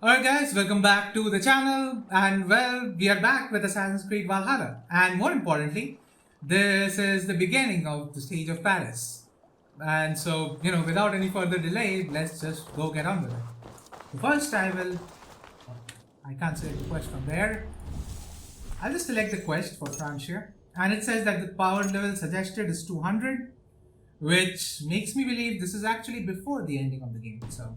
Alright guys, welcome back to the channel and well, we are back with Assassin's Creed Valhalla and more importantly, this is the beginning of the Siege of Paris. And so, without any further delay, let's just go get on with it. So first I can't select the quest from there. I'll just select the quest for Francia and it says that the power level suggested is 200, which makes me believe this is actually before the ending of the game, so.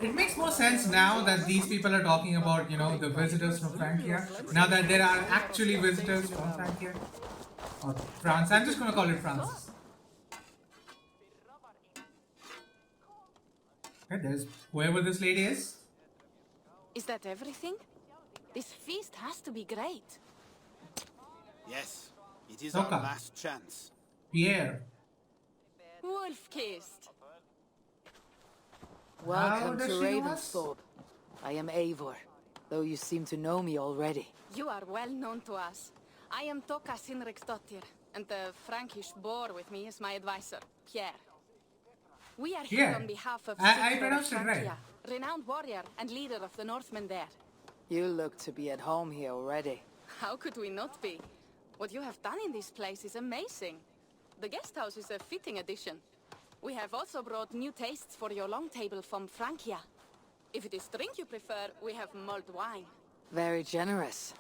It makes more sense now that these people are talking about, the visitors from Francia. Now that there are actually visitors from Francia. Or France. I'm just going to call it France. Okay, there's whoever this lady is. Is that everything? This feast has to be great. Yes, it is Soka. our last chance. Pierre. Wolf-kissed. Welcome does to she know us? Ravensthorpe. I am Eivor, though you seem to know me already. You are well known to us. I am Toka Sinriksdottir, and the Frankish boar with me is my advisor, Pierre. We are here Pierre. on behalf of I Sigfrid of pronounced it right. Francia, renowned warrior and leader of the Northmen there. You look to be at home here already. How could we not be? What you have done in this place is amazing. The guest house is a fitting addition. We have also brought new tastes for your long table from Francia. If it is drink you prefer, we have mulled wine. Very generous.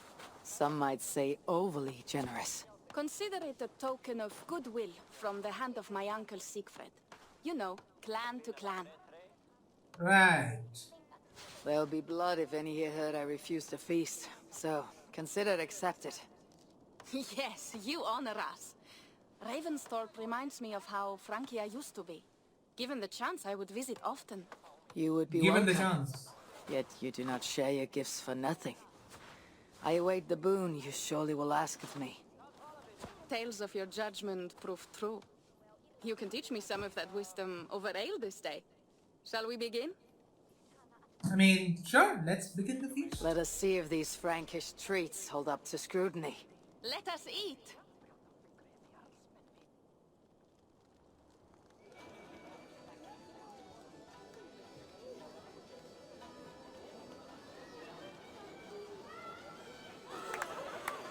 Some might say overly generous. Consider it a token of goodwill from the hand of my uncle Sigfrid. You know, clan to clan. Right. There'll be blood if any here heard I refuse to feast, so consider it accepted. Yes, you honor us. Ravensthorpe reminds me of how Francia used to be. Given the chance, I would visit often. You would be Given welcome. the chance. Yet you do not share your gifts for nothing. I await the boon you surely will ask of me. Tales of your judgment prove true. You can teach me some of that wisdom over ale this day. Shall we begin? I mean, sure, let's begin the feast. Let us see if these Frankish treats hold up to scrutiny. Let us eat!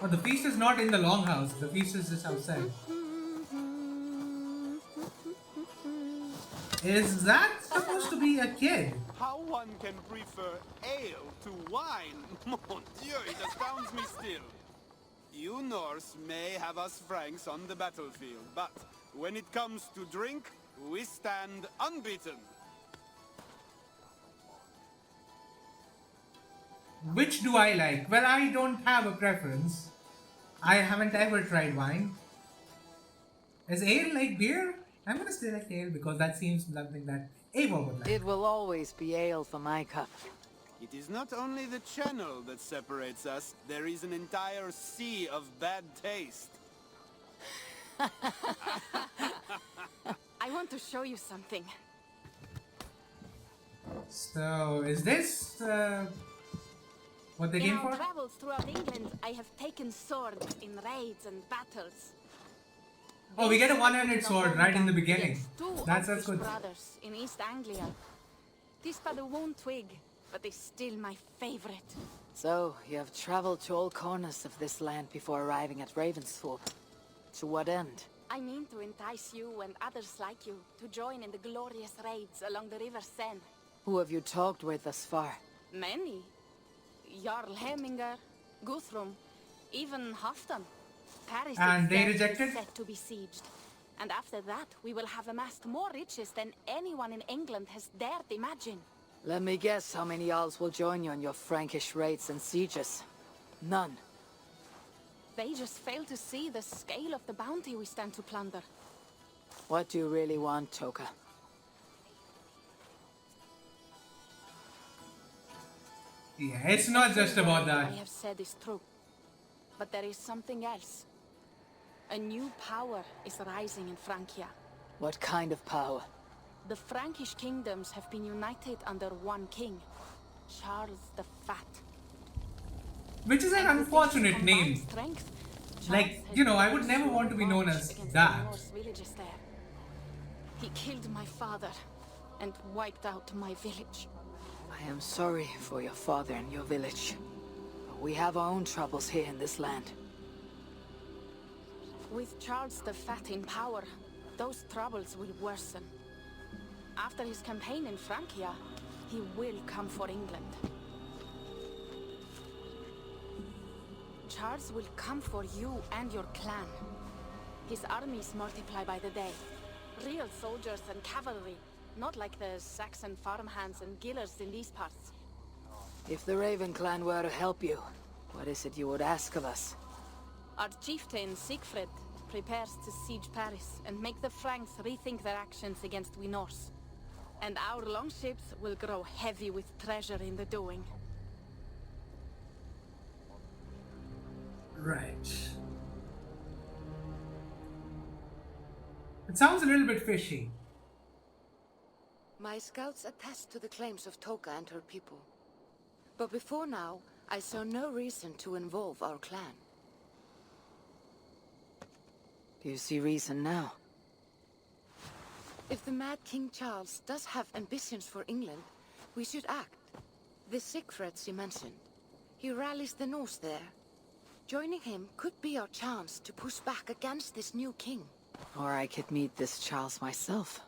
Oh, the feast is not in the longhouse. The feast is just outside. Is that supposed to be a kid? How one can prefer ale to wine? Mon Dieu, it astounds me still. You Norse may have us Franks on the battlefield, but when it comes to drink, we stand unbeaten. Which do I like? Well, I don't have a preference. I haven't ever tried wine. Is ale like beer? I'm gonna say like ale because that seems something that Eivor would like. It will always be ale for my cup. It is not only the channel that separates us, there is an entire sea of bad taste. I want to show you something. So, is this what they In came our for? travels throughout England, I have taken sword in raids and battles. Oh, we get a one-handed In sword right in the Halfdan beginning. against two That's Irish good. brothers in East Anglia. This but a one twig, but is still my favorite. So, you have traveled to all corners of this land before arriving at Ravensthorpe. To what end? I mean to entice you and others like you to join in the glorious raids along the River Seine. Who have you talked with thus far? Many. Jarl Hemminger, Guthrum, even Halfdan. Paris And they itself is rejected? set to be sieged. And after that, we will have amassed more riches than anyone in England has dared imagine. Let me guess how many Jarls will join you on your Frankish raids and sieges. None. They just fail to see the scale of the bounty we stand to plunder. What do you really want, Toka? Yeah, it's not just about What that. I have said is true. But there is something else. A new power is rising in Francia. What kind of power? The Frankish kingdoms have been united under one king, Charles the Fat. Which is an And with his unfortunate combined name. strength, Like, Charles has I would never want to be known marched as against that. the Norse villages there. He killed my father, and wiped out my village. I am sorry for your father and your village. But we have our own troubles here in this land. With Charles the Fat in power, those troubles will worsen. After his campaign in Francia, he will come for England. Charles will come for you and your clan. His armies multiply by the day. Real soldiers and cavalry, not like the Saxon farmhands and gillers in these parts. If the Raven clan were to help you, what is it you would ask of us? Our chieftain, Sigfrid, prepares to siege Paris and make the Franks rethink their actions against we Norse. And our longships will grow heavy with treasure in the doing. Right. It sounds a little bit fishy. My scouts attest to the claims of Toka and her people. But before now, I saw no reason to involve our clan. Do you see reason now? If the mad King Charles does have ambitions for England, we should act. The Sigfrids you mentioned. He rallies the Norse there. Joining him could be our chance to push back against this new king. Or I could meet this Charles myself.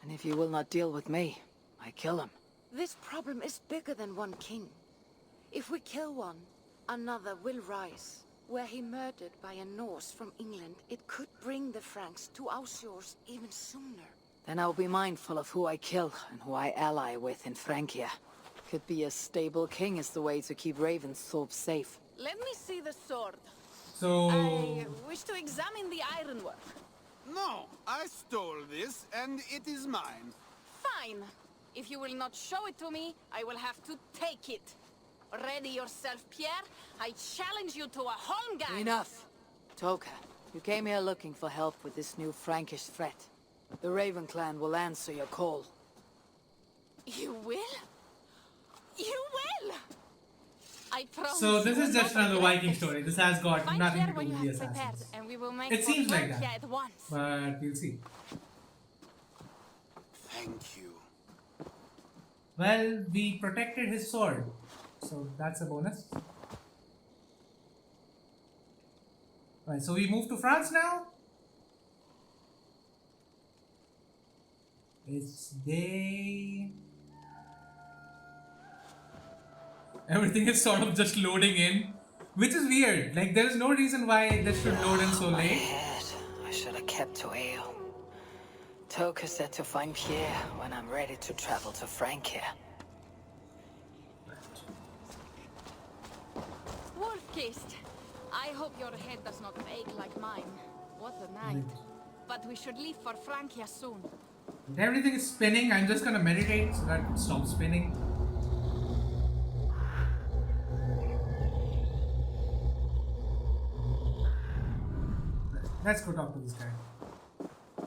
And if you will not deal with me, I kill him. This problem is bigger than one king. If we kill one, another will rise. Were he murdered by a Norse from England, it could bring the Franks to our shores even sooner. Then I'll be mindful of who I kill and who I ally with in Francia. Could be a stable king is the way to keep Ravensthorpe safe. Let me see the sword. So, I wish to examine the ironwork. No, I stole this, and it is mine. Fine. If you will not show it to me, I will have to take it. Ready yourself, Pierre. I challenge you to a holmgang. Enough! Toka, you came here looking for help with this new Frankish threat. The Raven clan will answer your call. You will? You will! I promise. so this you is will just not another regret Viking this. story. This has got Find nothing Pierre to when do you with the have prepared, assassins. and we will make It for seems like Francia that. at once. But we'll see. Thank you. Well, we protected his sword. So that's a bonus. Right, so we move to France now. It's day. Everything is sort of just loading in, which is weird. Like, there is no reason why this should load in so My late. head. I should have kept to ale. Toka said to find Pierre when I'm ready to travel to Francia. Wolfkist, I hope your head does not ache like mine. What a night. But we should leave for Francia soon. Everything is spinning. I'm just gonna meditate so that it stops spinning. Let's go talk to this guy.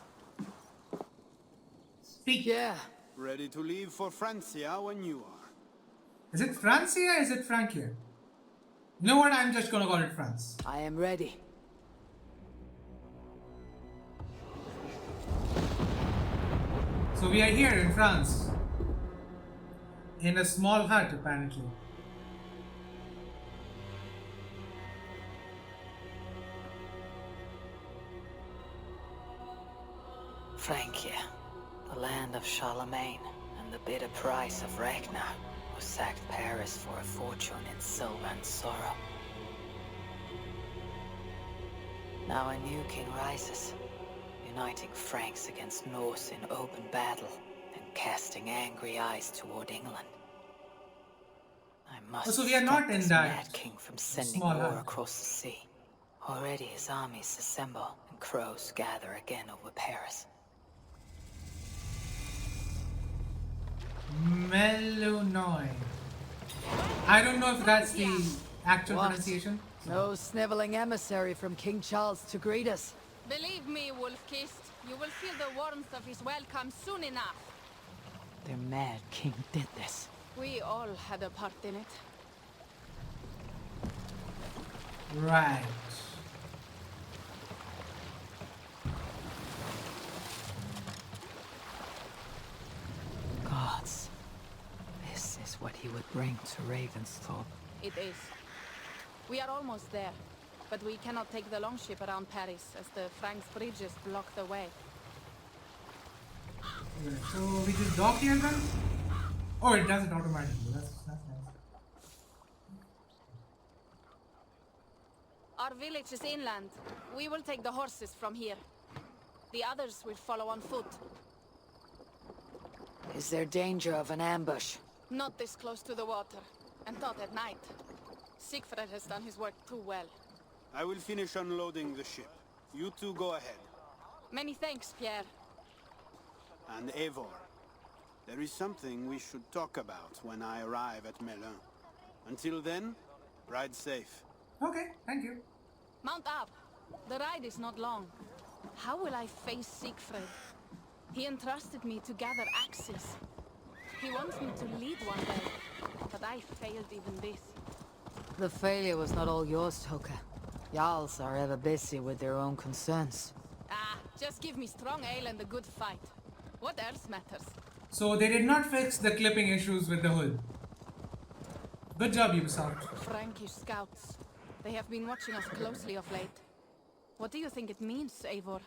Speak. Yeah. Ready to leave for Francia when you are. Is it Francia? Is it Francia? You know what? I'm just gonna call it France. I am ready. So we are here in France. In a small hut, apparently. Francia, the land of Charlemagne, and the bitter price of Ragnar, who sacked Paris for a fortune in silver and sorrow. Now a new king rises, uniting Franks against Norse in open battle, and casting angry eyes toward England. I must So we are stop not in this that mad king from sending small war hut. across the sea. Already his armies assemble, and crows gather again over Paris. Melonoy. I don't know if that's the actual What? pronunciation. No sniveling emissary from King Charles to greet us. Believe me, Wolfkist, you will feel the warmth of his welcome soon enough. Their mad king did this. We all had a part in it. Right. what he would bring to Ravensthorpe. It is. We are almost there, but we cannot take the longship around Paris as the Franks bridges block the way. Okay, so we just dock here then? Oh, it does it automatically. That's nice. Our village is inland. We will take the horses from here. The others will follow on foot. Is there danger of an ambush? Not this close to the water, and not at night. Sigfrid has done his work too well. I will finish unloading the ship. You two go ahead. Many thanks, Pierre. And Eivor, there is something we should talk about when I arrive at Melun. Until then, ride safe. Okay, thank you. Mount up. The ride is not long. How will I face Sigfrid? He entrusted me to gather axes. He wants me to lead one day, but I failed even this. The failure was not all yours, Toka. Jarls are ever busy with their own concerns. Ah, just give me strong ale and a good fight. What else matters? So they did not fix the clipping issues with the hood. Good job, Ubisoft. Frankish scouts. They have been watching us closely of late. What do you think it means, Eivor?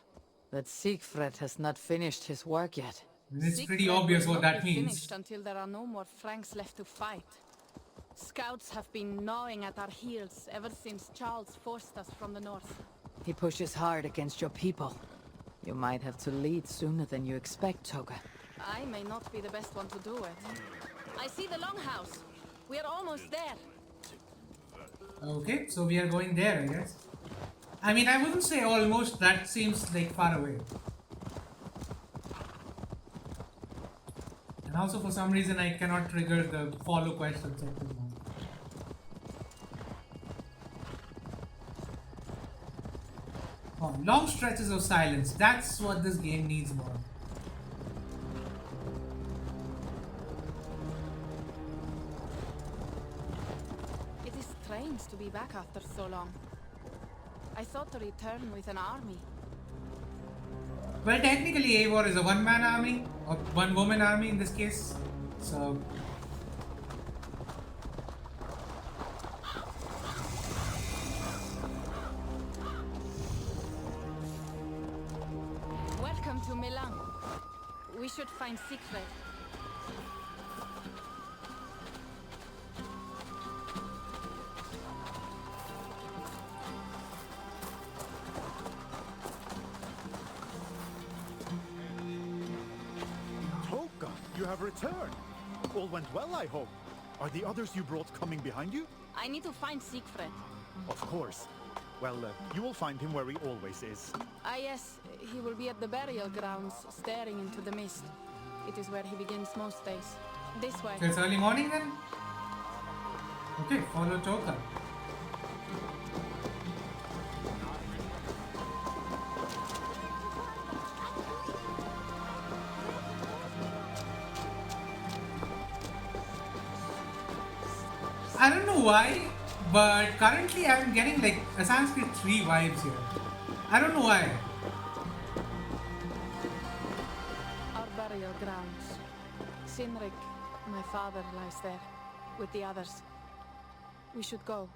That Sigfrid has not finished his work yet. It's pretty Sigfrid obvious will what not that be means. finished until there are no more Franks left to fight. Scouts have been gnawing at our heels ever since Charles forced us from the north. He pushes hard against your people. You might have to lead sooner than you expect, Toga. I may not be the best one to do it. I see the longhouse. We are almost there. Okay, so we are going there, I guess. I mean, I wouldn't say almost, that seems like far away. And also for some reason I cannot trigger the follow questions at this moment. Oh, long stretches of silence, that's what this game needs more. It is strange to be back after so long. I thought to return with an army. Well, technically Eivor is a one-man army, or one-woman army in this case, so... Welcome to Milan. We should find Sigfrid. Toka, you have returned. All went well, I hope. Are the others you brought coming behind you? I need to find Sigfrid. Of course. Well, you will find him where he always is. Ah yes, he will be at the burial grounds, staring into the mist. It is where he begins most days. This way. So it's early morning then? Okay, follow Toka. I don't know why, but currently I'm getting like Assassin's Creed 3 vibes here. I don't know why. Our burial grounds. Sinrik, my father, lies there, with the others. We should go.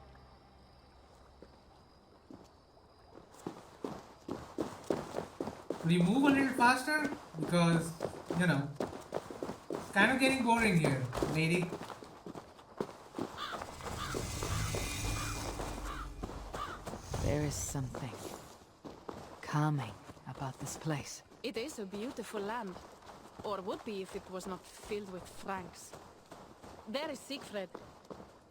Will you move a little faster? Because, you know, it's kind of getting boring here, lady. There is something calming about this place. It is a beautiful land. Or would be if it was not filled with Franks. There is Sigfrid.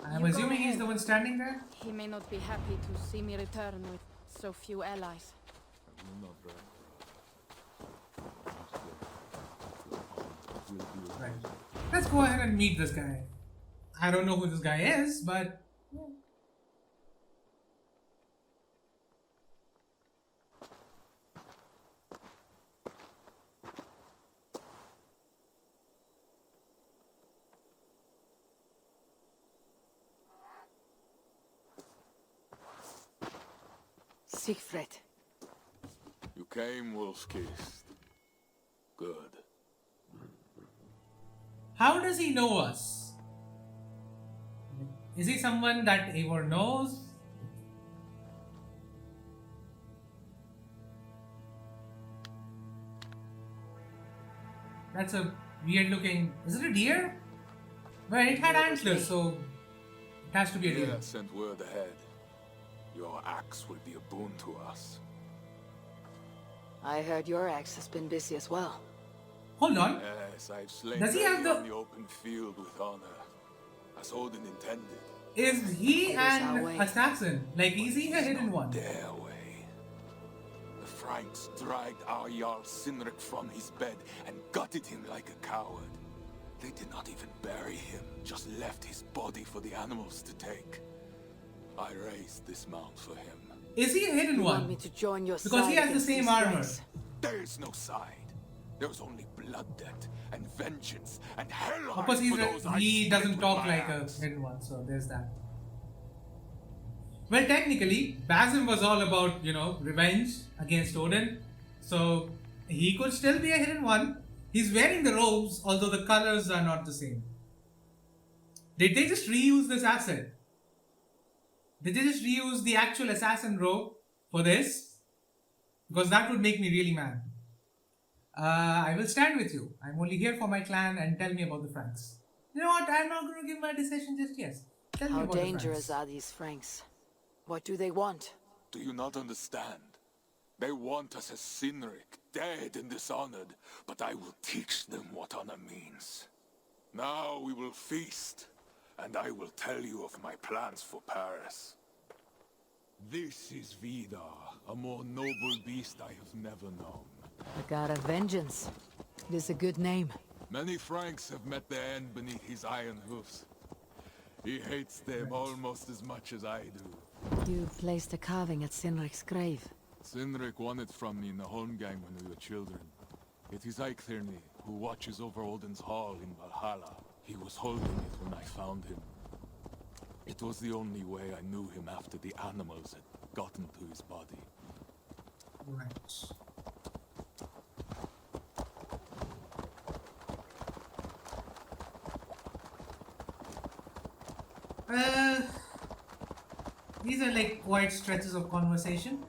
I'm You go assuming he's ahead. the one standing there? He may not be happy to see me return with so few allies. Right. Let's go ahead and meet this guy. I don't know who this guy is, but... Sigfrid. You came, wolf-kissed. Good. How does he know us? Is he someone that Eivor knows? That's a weird looking. Is it a deer? Well, it had antlers, so it has to be a deer. Yeah, sent word ahead. Your axe will be a boon to us. I heard your axe has been busy as well. Hold on. Yes, I've slain Does he have many the- on the open field with honor, as Odin intended. Is he It is our an way. assassin? Like, is he a hidden one? Their way. The Franks dragged our Jarl Sinric from his bed and gutted him like a coward. They did not even bury him, just left his body for the animals to take. I raised this mount for him. Is he a hidden You want one? me to join your Because side he has the against same these armor. Franks? There is no side. There is only blood debt and vengeance and hell Of course, for those I he split doesn't with talk my like a axe. hidden one, so there's that. Well, technically, Basim was all about, revenge against Odin. So, he could still be a hidden one. He's wearing the robes, although the colors are not the same. Did they just reuse this asset? Did they just reuse the actual assassin robe for this? Because that would make me really mad. I will stand with you. I'm only here for my clan, and tell me about the Franks. You know what? I'm not going to give my decision just yet. Tell me How about dangerous the Franks. are these Franks? What do they want? Do you not understand? They want us as Sinric, dead and dishonored, but I will teach them what honor means. Now we will feast, and I will tell you of my plans for Paris. This is Vidar, a more noble beast I have never known. The god of vengeance. It is a good name. Many Franks have met their end beneath his iron hoofs. He hates them almost as much as I do. You placed a carving at Sinric's grave. Sinric won it from me in the Holmgang when we were children. It is Eikthirni, who watches over Odin's hall in Valhalla. He was holding it when I found him. It was the only way I knew him after the animals had gotten to his body. Right. These are like quite stretches of conversation.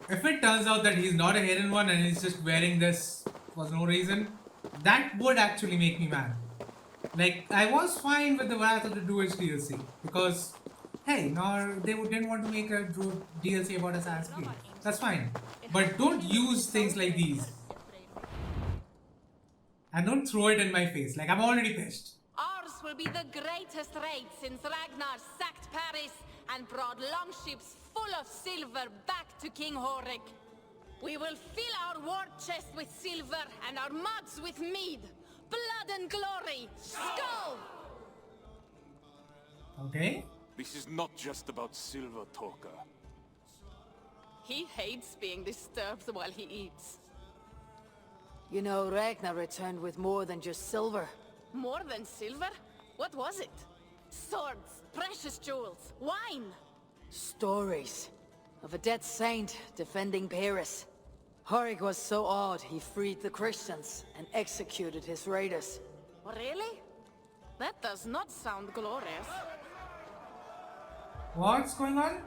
If it turns out that he's not a hidden one and he's just wearing this for no reason, that would actually make me mad. Like, I was fine with the Wrath of the Druids DLC because, hey, didn't want to make a DLC about Assassin's Creed. That's fine. But don't use things like these. And don't throw it in my face. Like, I'm already pissed. Ours will be the greatest raid since Ragnar sacked Paris and brought longships full of silver back to King Horik. We will fill our war chest with silver and our mugs with mead. Blood and glory! Skull! Okay? This is not just about silver, Torka. He hates being disturbed while he eats. You know, Ragnar returned with more than just silver. More than silver? What was it? Swords, precious jewels, wine! Stories of a dead saint defending Paris. Horik was so awed he freed the Christians and executed his raiders. Really? That does not sound glorious. What's going on?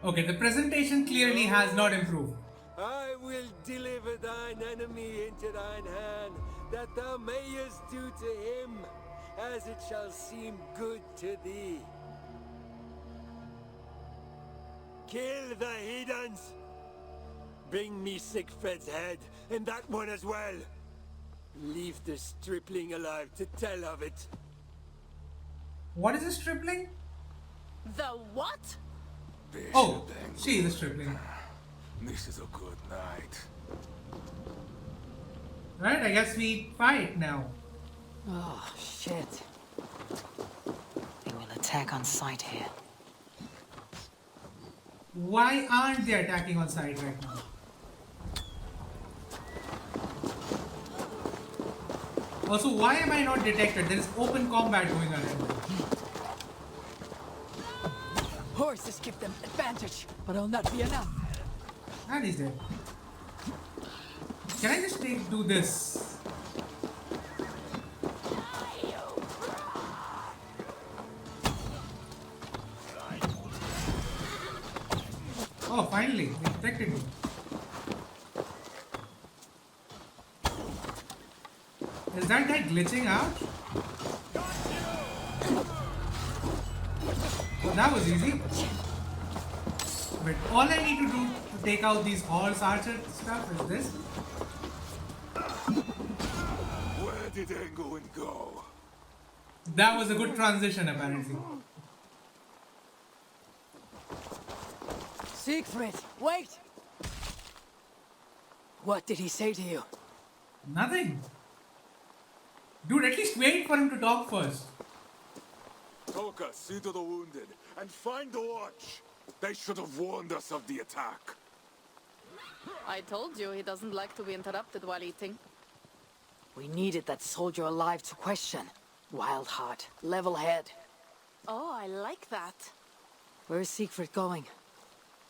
Okay, the presentation clearly has not improved. I will deliver thine enemy into thine hand, that thou mayest do to him as it shall seem good to thee. Kill the heathens! Bring me Sigfrid's head, and that one as well. Leave the stripling alive to tell of it. What is a stripling? The what? Oh, she is a stripling. This is a good night. Right, I guess we fight now. Oh, shit. They will attack on sight here. Why aren't they attacking on site right now? Also, why am I not detected? There is open combat going on. Horses give them advantage, but it'll not be enough. And he's dead. Can I just do this? Oh, finally, they detected me. Is that guy glitching out? Well, that was easy. But all I need to do to take out these horse archer stuff is this. Where did England go? That was a good transition, apparently. Sigfrid, wait! What did he say to you? Nothing. Dude, at least wait for him to talk first. Toka, see to the wounded, and find the watch. They should have warned us of the attack. I told you he doesn't like to be interrupted while eating. We needed that soldier alive to question. Wild heart, level head. Oh, I like that. Where is Sigfrid going?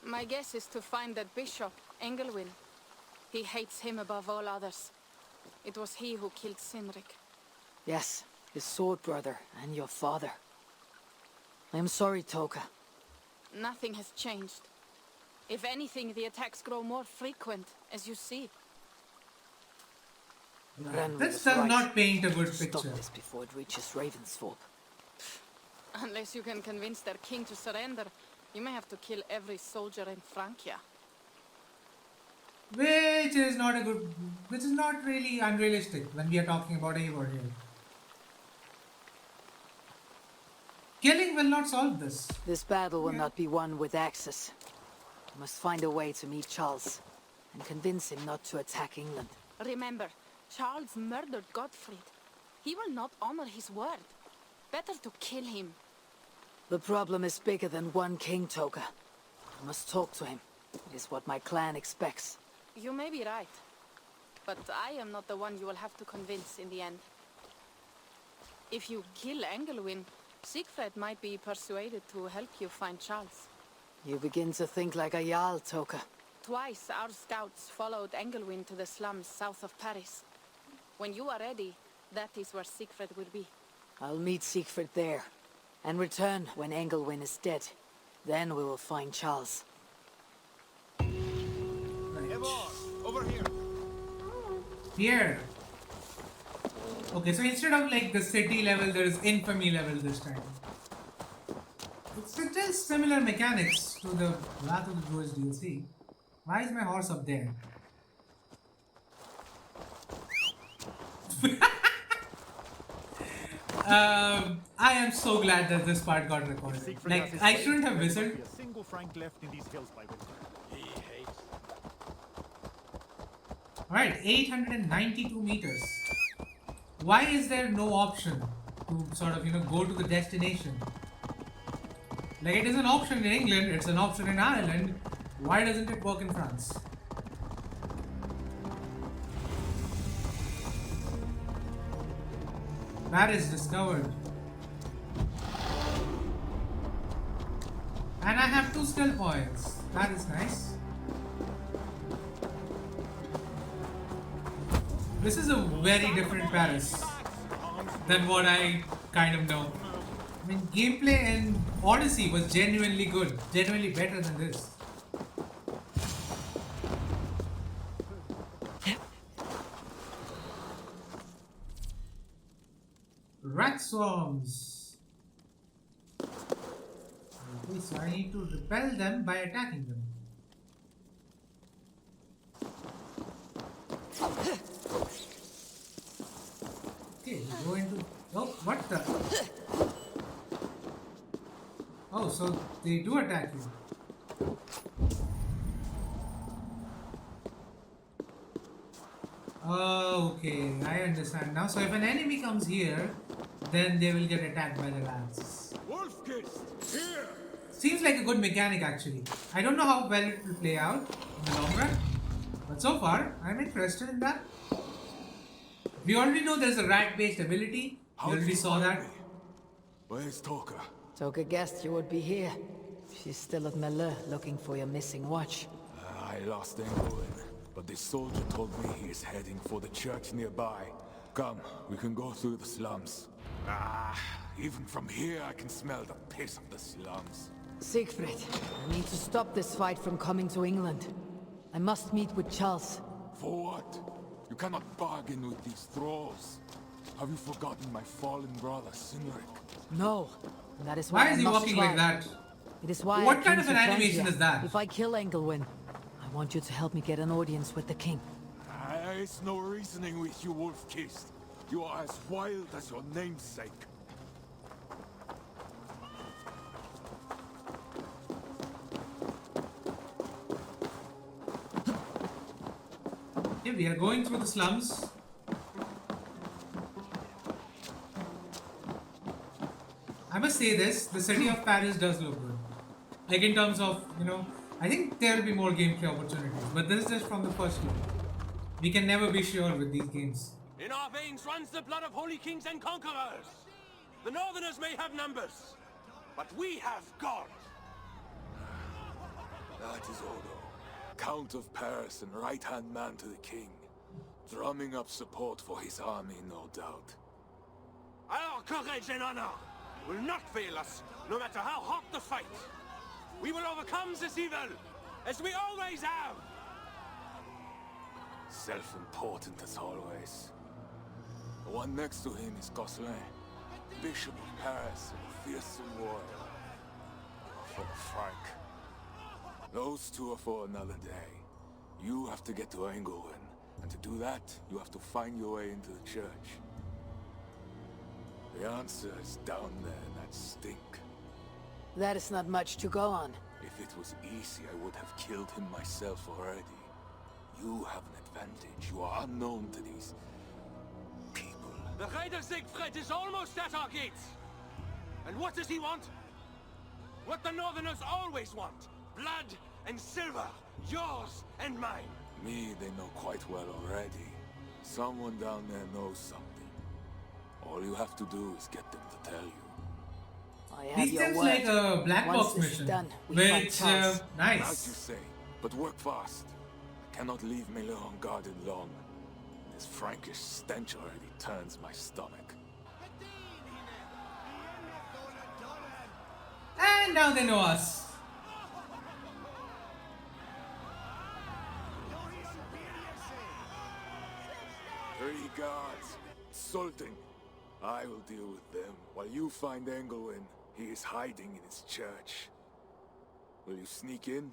My guess is to find that bishop, Engelwin. He hates him above all others. It was he who killed Cynric. Yes, his sword brother and your father. I am sorry, Toka. Nothing has changed. If anything, the attacks grow more frequent, as you see. Ren This was does right. not paint a good Stop picture. this before it reaches Ravensthorpe. Unless you can convince their king to surrender, you may have to kill every soldier in Francia. Which is not really unrealistic when we are talking about Eivor here. Killing will not solve this. This battle will not be won with axes. We must find a way to meet Charles and convince him not to attack England. Remember, Charles murdered Godfrey. He will not honor his word. Better to kill him. The problem is bigger than one king, Toka. I must talk to him. It is what my clan expects. You may be right. But I am not the one you will have to convince in the end. If you kill Engelwin, Sigfrid might be persuaded to help you find Charles. You begin to think like a Jarl, Toka. Twice our scouts followed Engelwin to the slums south of Paris. When you are ready, that is where Sigfrid will be. I'll meet Sigfrid there, and return when Engelwin is dead. Then we will find Charles. Eivor, over here. Here. Okay, so instead of like the city level, there is infamy level this time. It's just similar mechanics to the Wrath of the Druids DLC. Why is my horse up there? I am so glad that this part got recorded. Siegfried has Like, his I way, shouldn't have there whistled. won't be a single Frank left in these hills by winter. Alright, 892 meters. Why is there no option to sort of, go to the destination? Like, it is an option in England, it's an option in Ireland. Why doesn't it work in France? Paris discovered. And I have 2 skill points. That is nice. This is a very different Paris than what I kind of know. I mean, gameplay in Odyssey was genuinely good, genuinely better than this. Rat swarms. Okay, so I need to repel them by attacking them. Okay, we go into. Oh, what the? Oh, so they do attack you. Oh, okay, I understand now. So if an enemy comes here, then they will get attacked by the rats. Wolfkist, here! Seems like a good mechanic actually. I don't know how well it will play out in the long run, but so far I'm interested in that. We already know there's a rat-based ability. We How did already you saw find that. me? Where's Toka? Toka guessed you would be here. She's still at Melle looking for your missing watch. I lost Englewood, but this soldier told me he is heading for the church nearby. Come, we can go through the slums. Even from here I can smell the piss of the slums. Sigfrid, I need to stop this fight from coming to England. I must meet with Charles. For what? You cannot bargain with these thralls. Have you forgotten my fallen brother, Sinric? No, and that is Why why is I he must walking try. like that? It is why What I kind came of to an animation Francia. is that? If I kill Engelwin, I want you to help me get an audience with the king. It's no reasoning with you, wolf-kissed. You are as wild as your namesake. Yeah, we are going through the slums. I must say this, the city of Paris does look good. Like in terms of, I think there will be more gameplay opportunities, but this is just from the first look. We can never be sure with these games. In our veins runs the blood of holy kings and conquerors. The Northerners may have numbers, but we have God. That is Odo, Count of Paris and right-hand man to the king. Drumming up support for his army, no doubt. Our courage and honor will not fail us, no matter how hot the fight. We will overcome this evil, as we always have. Self-important as always. The one next to him is Gosselin, Bishop of Paris and a fearsome warrior. For Frank. Those two are for another day. You have to get to Engelwin, and to do that, you have to find your way into the church. The answer is down there in that stink. That is not much to go on. If it was easy, I would have killed him myself already. You have an advantage. You are unknown to these people. The Raider Sigfrid is almost at our gates. And what does he want? What the Northerners always want. Blood and silver. Yours and mine. Me, they know quite well already. Someone down there knows something. All you have to do is get them to tell you. I have These your seems word. like a black Once box this is mission. done, we find Which, Charles. As you nice. say, but work fast. I cannot leave Miller unguarded long. This Frankish stench already turns my stomach. And now they know us. Three guards. Insulting. I will deal with them while you find Engelwin. He is hiding in his church. Will you sneak in?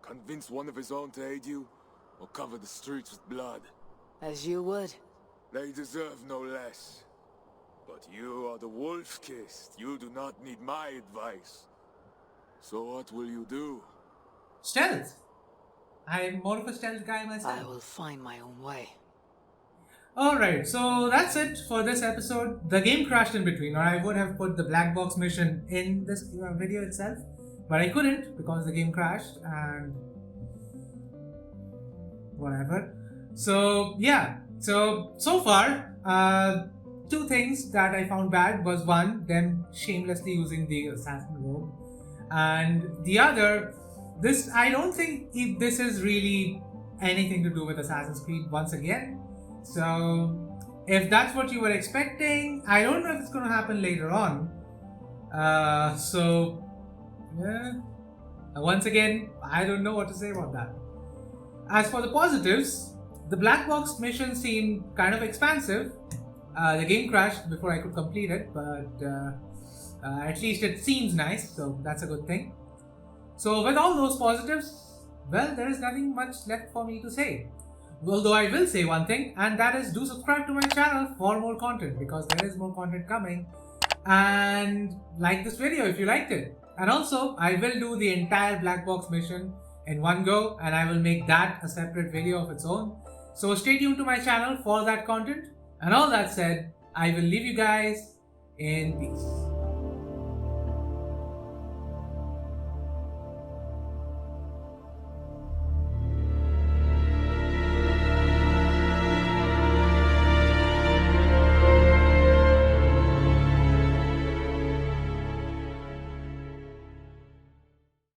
Convince one of his own to aid you? Or cover the streets with blood? As you would. They deserve no less. But you are the wolf-kissed. You do not need my advice. So what will you do? Stealth. I'm more of a stealth guy I myself. will find my own way. Alright, so that's it for this episode. The game crashed in between, or I would have put the black box mission in this video itself, but I couldn't because the game crashed and whatever. So yeah, so far, two things that I found bad was one, them shamelessly using the assassin robe, and the other, this, I don't think this is really anything to do with Assassin's Creed once again. So if that's what you were expecting, I don't know if it's going to happen later on. So yeah, once again, I don't know what to say about that. As for the positives, the black box mission seemed kind of expansive. The game crashed before I could complete it, but at least it seems nice, so that's a good thing. So with all those positives, well, there is nothing much left for me to say. Although I will say one thing, and that is do subscribe to my channel for more content, because there is more content coming, and like this video if you liked it. And also, I will do the entire black box mission in one go, and I will make that a separate video of its own. So stay tuned to my channel for that content. And all that said, I will leave you guys in peace.